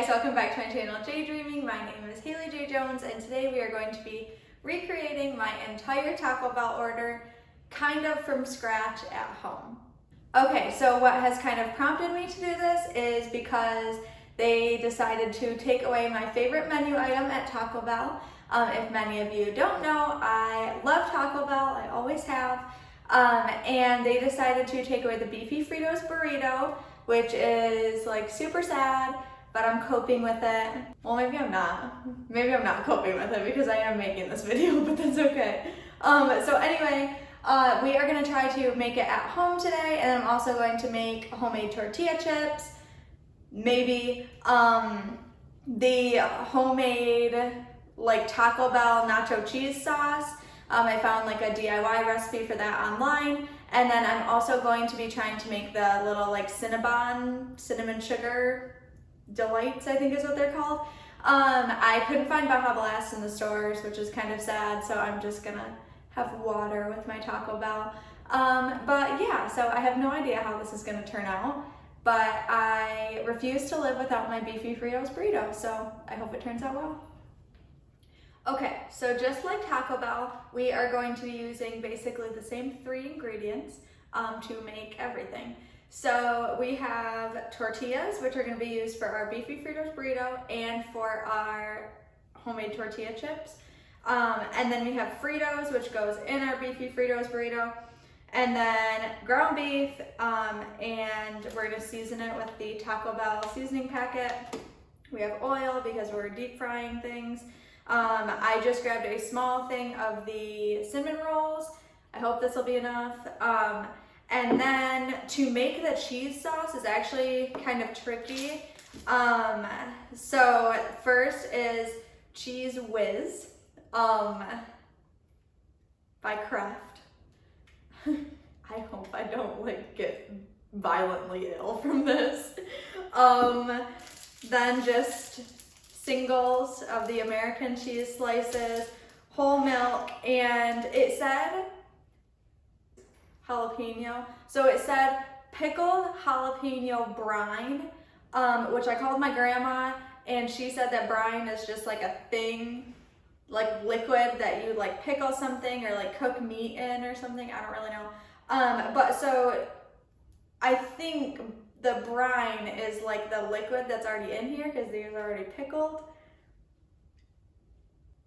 guys, welcome back to my channel, J Dreaming. My name is Haley J Jones, and today we are going to be recreating my entire Taco Bell order, kind of from scratch at home. Okay, so what has kind of prompted me to do this is because they decided to take away my favorite menu item at Taco Bell. If many of you don't know, I love Taco Bell, I always have, and they decided to take away the Beefy Fritos Burrito, which is like super sad, but I'm coping with it. Well, maybe I'm not. Maybe I'm not coping with it because I am making this video, but that's okay. So anyway, we are gonna try to make it at home today, and I'm also going to make homemade tortilla chips, maybe the homemade like Taco Bell nacho cheese sauce. I found like a DIY recipe for that online. And then I'm also going to be trying to make the little like cinnamon sugar delights, I think is what they're called. I couldn't find Baja Blast in the stores, which is kind of sad, so I'm just gonna have water with my Taco Bell. But yeah, so I have no idea how this is gonna turn out, but I refuse to live without my Beefy Fritos Burrito, so I hope it turns out well. Okay, so just like Taco Bell, we are going to be using basically the same 3 ingredients to make everything. So we have tortillas, which are going to be used for our Beefy Fritos Burrito and for our homemade tortilla chips. And then we have Fritos, which goes in our Beefy Fritos Burrito. And then ground beef, and we're going to season it with the Taco Bell seasoning packet. We have oil because we're deep frying things. I just grabbed a small thing of the cinnamon rolls. I hope this will be enough. And then to make the cheese sauce is actually kind of tricky. So first is Cheese Whiz by Kraft. I hope I don't like get violently ill from this. Then just singles of the American cheese slices, whole milk, and it said jalapeno. So it said pickled jalapeno brine, which I called my grandma, and she said that brine is just like a thing, like liquid that you like pickle something or like cook meat in or something. I don't really know. But so I think the brine is like the liquid that's already in here because these are already pickled.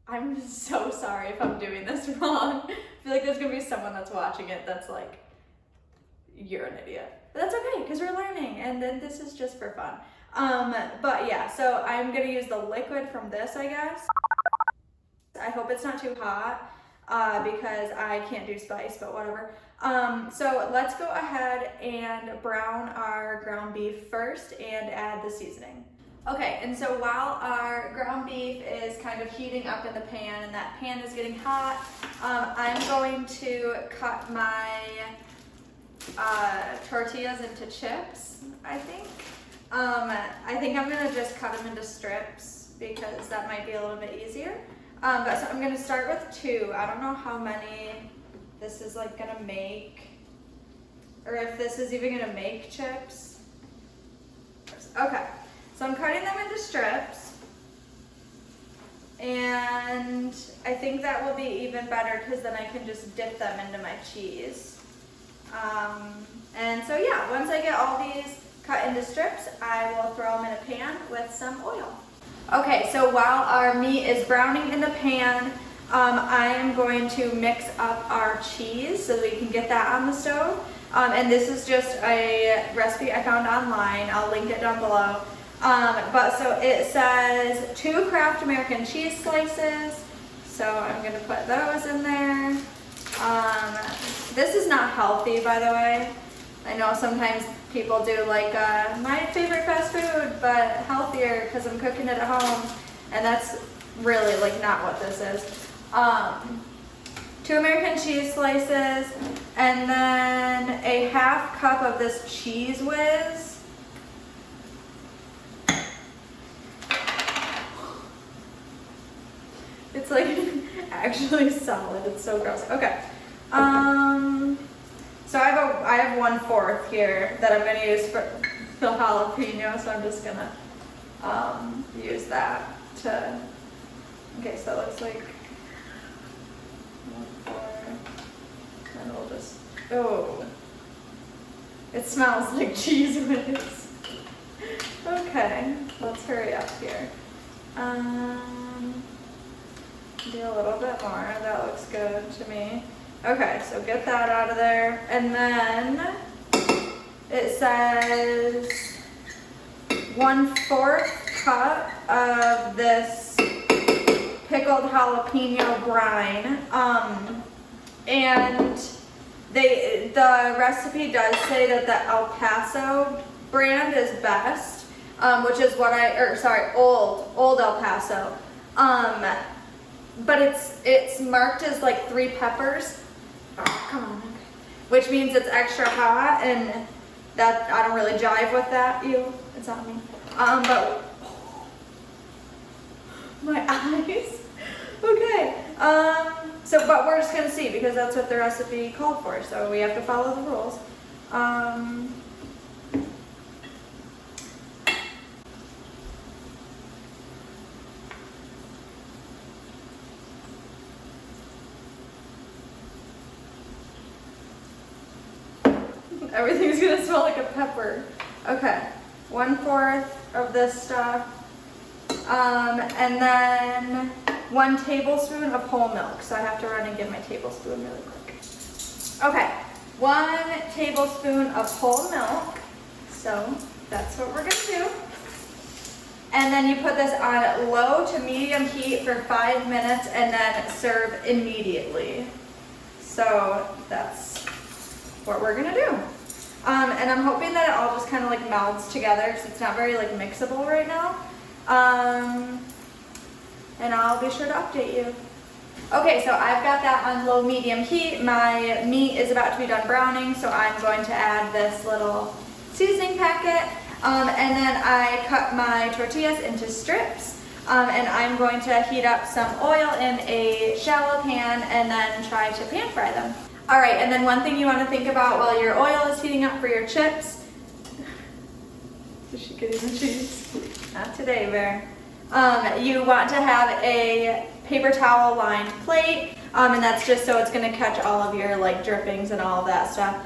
I'm so sorry if I'm doing this wrong. I feel like there's gonna be someone that's watching it that's like, you're an idiot. But that's okay because we're learning, and then this is just for fun. But yeah, so I'm gonna use the liquid from this, I guess. I hope it's not too hot because I can't do spice, but whatever. So let's go ahead and brown our ground beef first and add the seasoning. Okay, and so while our ground beef is kind of heating up in the pan and that pan is getting hot, I'm going to cut my tortillas into chips, I think. I think I'm gonna just cut them into strips because that might be a little bit easier. But so I'm gonna start with 2. I don't know how many this is like gonna make, or if this is even gonna make chips. Okay, so I'm cutting them into strips, and I think that will be even better because then I can just dip them into my cheese. And so yeah, once I get all these cut into strips, I will throw them in a pan with some oil. Okay, so while our meat is browning in the pan, I am going to mix up our cheese so that we can get that on the stove. And this is just a recipe I found online. I'll link it down below. But so it says 2 Kraft American cheese slices. So I'm gonna put those in there. This is not healthy, by the way. I know sometimes people do like my favorite fast food, but healthier because I'm cooking it at home, and that's really like not what this is. 2 American cheese slices, and then a half cup of this Cheese Whiz. It's like actually solid. It's so gross. Okay. So I have 1/4 here that I'm gonna use for the jalapeno, so I'm just gonna use that to, okay, so it looks like 1, 4, and we'll just, oh, it smells like cheese whiz. Okay, let's hurry up here. Do a little bit more, that looks good to me. Okay, so get that out of there, and then it says 1/4 cup of this pickled jalapeno brine, and the recipe does say that the El Paso brand is best, which is what Old El Paso, but it's marked as like 3 peppers. Oh, come on, okay. Which means it's extra hot, and that I don't really jive with that. Ew, it's on me. But my eyes. Okay. But we're just gonna see because that's what the recipe called for. So we have to follow the rules. Everything's gonna smell like a pepper. Okay, 1/4 of this stuff. And then 1 tablespoon of whole milk. So I have to run and get my tablespoon really quick. Okay, 1 tablespoon of whole milk. So that's what we're gonna do. And then you put this on low to medium heat for 5 minutes and then serve immediately. So that's what we're gonna do. And I'm hoping that it all just kind of like melds together because it's not very like mixable right now. And I'll be sure to update you. Okay, so I've got that on low medium heat. My meat is about to be done browning, so I'm going to add this little seasoning packet. And then I cut my tortillas into strips. And I'm going to heat up some oil in a shallow pan and then try to pan fry them. All right, and then one thing you want to think about while your oil is heating up for your chips. Is she getting the cheese? Not today, Bear. You want to have a paper towel lined plate, and that's just so it's going to catch all of your like drippings and all of that stuff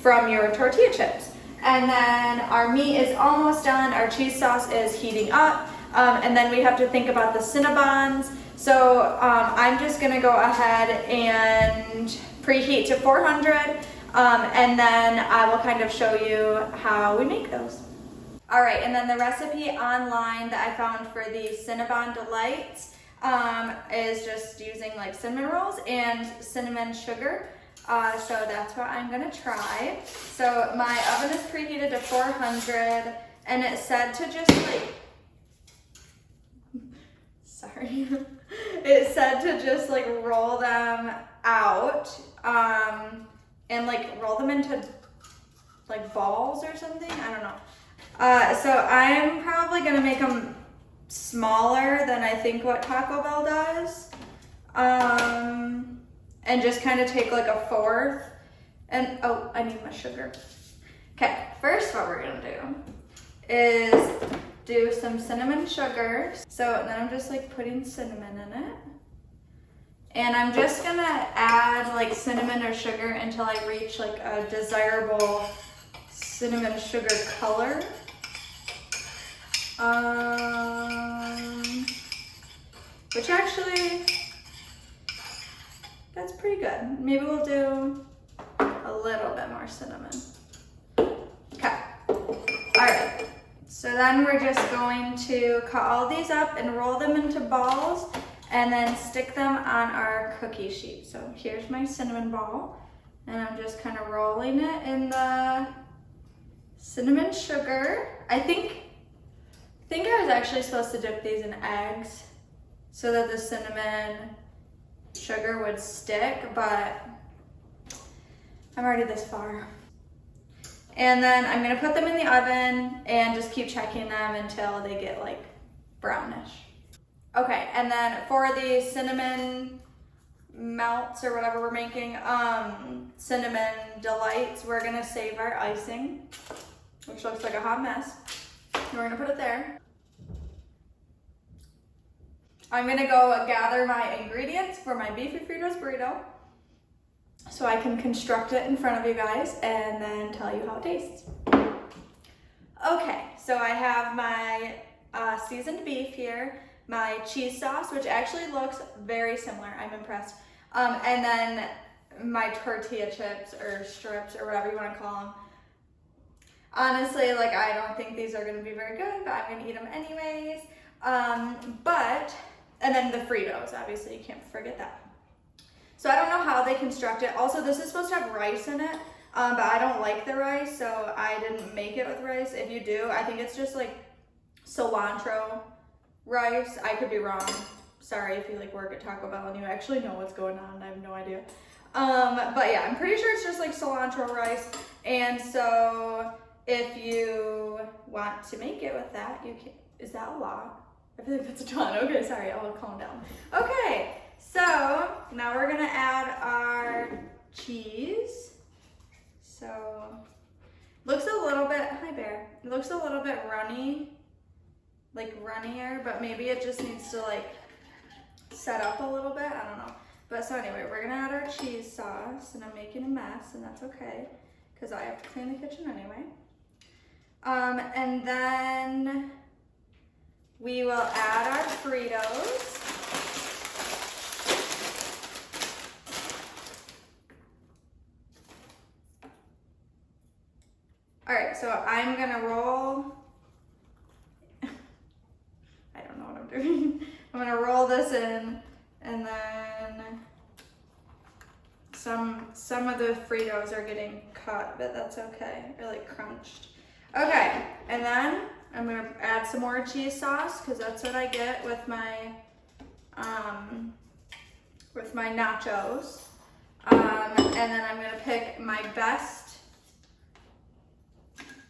from your tortilla chips. And then our meat is almost done. Our cheese sauce is heating up, and then we have to think about the Cinnabons. So I'm just gonna go ahead and preheat to 400, and then I will kind of show you how we make those. All right, and then the recipe online that I found for the Cinnabon Delights is just using like cinnamon rolls and cinnamon sugar. So that's what I'm gonna try. So my oven is preheated to 400, and it said to just like, sorry. It said to just like roll them out and like roll them into like balls or something. I don't know. So I'm probably gonna make them smaller than I think what TacoBell does. And just kind of take like a 1/4 and, oh, I need my sugar. Okay, first what we're gonna do is do some cinnamon sugar. So then I'm just like putting cinnamon in it. And I'm just gonna add like cinnamon or sugar until I reach like a desirable cinnamon sugar color. Which actually, that's pretty good. Maybe we'll do a little bit more cinnamon. Okay, all right. So then we're just going to cut all these up and roll them into balls and then stick them on our cookie sheet. So here's my cinnamon ball, and I'm just kind of rolling it in the cinnamon sugar. I think I was actually supposed to dip these in eggs so that the cinnamon sugar would stick, but I'm already this far. And then I'm gonna put them in the oven and just keep checking them until they get like brownish. Okay, and then for the cinnamon melts or whatever we're making, cinnamon delights, we're gonna save our icing, which looks like a hot mess. We're gonna put it there. I'm gonna go gather my ingredients for my Beefy Fritos Burrito so I can construct it in front of you guys and then tell you how it tastes. Okay, so I have my seasoned beef here, my cheese sauce, which actually looks very similar. I'm impressed. And then my tortilla chips or strips or whatever you want to call them. Honestly, like, I don't think these are going to be very good, but I'm going to eat them anyways. And then the Fritos, obviously, you can't forget that. So I don't know how they construct it. Also, this is supposed to have rice in it, but I don't like the rice, so I didn't make it with rice. If you do, I think it's just like cilantro rice. I could be wrong. Sorry if you like work at Taco Bell and you actually know what's going on. I have no idea. But yeah, I'm pretty sure it's just like cilantro rice. And so if you want to make it with that, you can. Is that a lot? I feel like that's a ton. Okay, sorry, I'll calm down. Okay, so now we're gonna add our cheese. So, looks a little bit, hi Bear, it looks a little bit runny, like runnier, but maybe it just needs to like set up a little bit, I don't know. But so anyway, we're gonna add our cheese sauce, and I'm making a mess, and that's okay, because I have to clean the kitchen anyway. And then we will add our Fritos. All right, so I'm gonna roll, I don't know what I'm doing. I'm gonna roll this in, and then some of the Fritos are getting cut, but that's okay, or like crunched. Okay, and then I'm gonna add some more cheese sauce, because that's what I get with my nachos. And then I'm gonna pick my best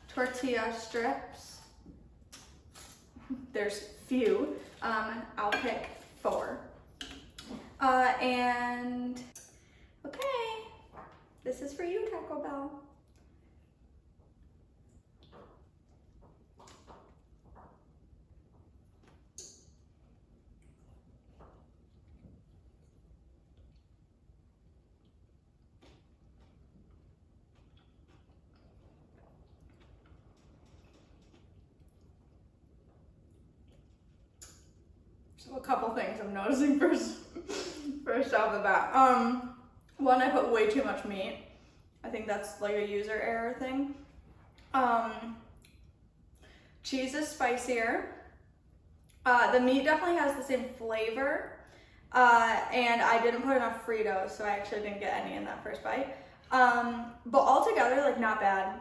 tortilla strips. There's few. I'll pick 4. And okay, this is for you, Taco Bell. So a couple things I'm noticing first off the bat. One, I put way too much meat. I think that's like a user error thing. Cheese is spicier. The meat definitely has the same flavor. And I didn't put enough Fritos, so I actually didn't get any in that first bite. But altogether, like, not bad.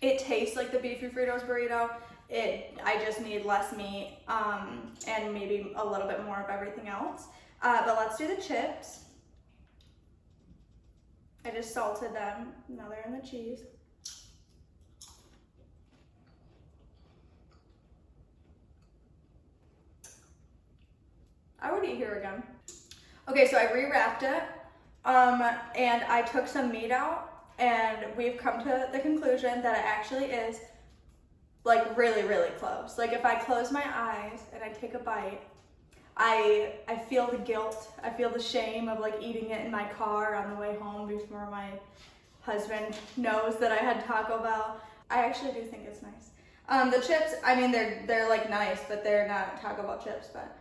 It tastes like the Beefy Fritos Burrito. I just need less meat, and maybe a little bit more of everything else. But let's do the chips. I just salted them. Now they're in the cheese. I would eat here again. Okay, so I rewrapped it, and I took some meat out, and we've come to the conclusion that it actually is like really, really close. Like, if I close my eyes and I take a bite, I feel the guilt. I feel the shame of like eating it in my car on the way home before my husband knows that I had Taco Bell. I actually do think it's nice. The chips, I mean, they're like nice, but they're not Taco Bell chips. But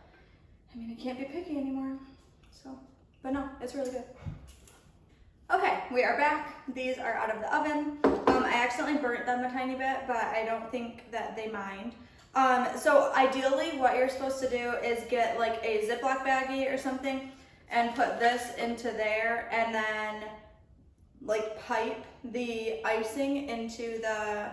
I mean, I can't be picky anymore. So, but no, it's really good. Okay, we are back. These are out of the oven. I accidentally burnt them a tiny bit, but I don't think that they mind. So ideally what you're supposed to do is get like a Ziploc baggie or something and put this into there, and then like pipe the icing into the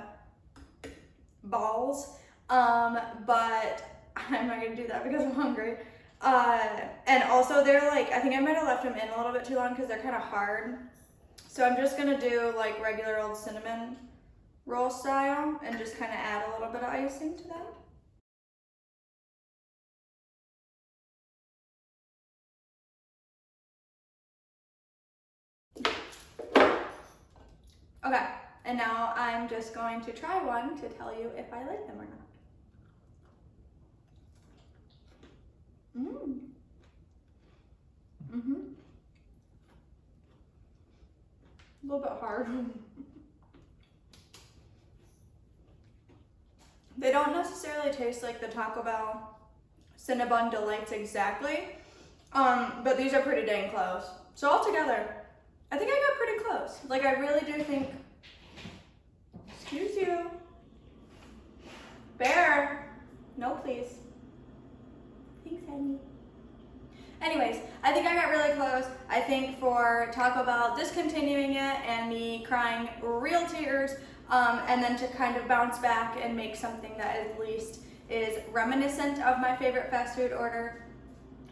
balls. But I'm not gonna do that because I'm hungry. And also they're like, I think I might have left them in a little bit too long because they're kind of hard. So I'm just gonna do like regular old cinnamon roll style and just kind of add a little bit of icing to that. Okay, and now I'm just going to try one to tell you if I like them or not. A little bit hard. They don't necessarily taste like the Taco Bell Cinnabon Delights exactly, but these are pretty dang close. So altogether, I think I got pretty close. Like, I really do think, excuse you, Bear, no please. Thanks, honey. Anyways, I think I got really close. I think for Taco Bell discontinuing it and me crying real tears, and then to kind of bounce back and make something that at least is reminiscent of my favorite fast food order,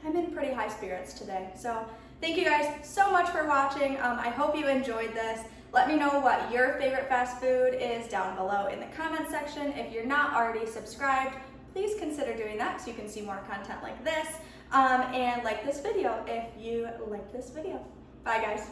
I'm in pretty high spirits today. So thank you guys so much for watching. I hope you enjoyed this. Let me know what your favorite fast food is down below in the comment section. If you're not already subscribed, please consider doing that so you can see more content like this. And like this video if you like this video. Bye guys.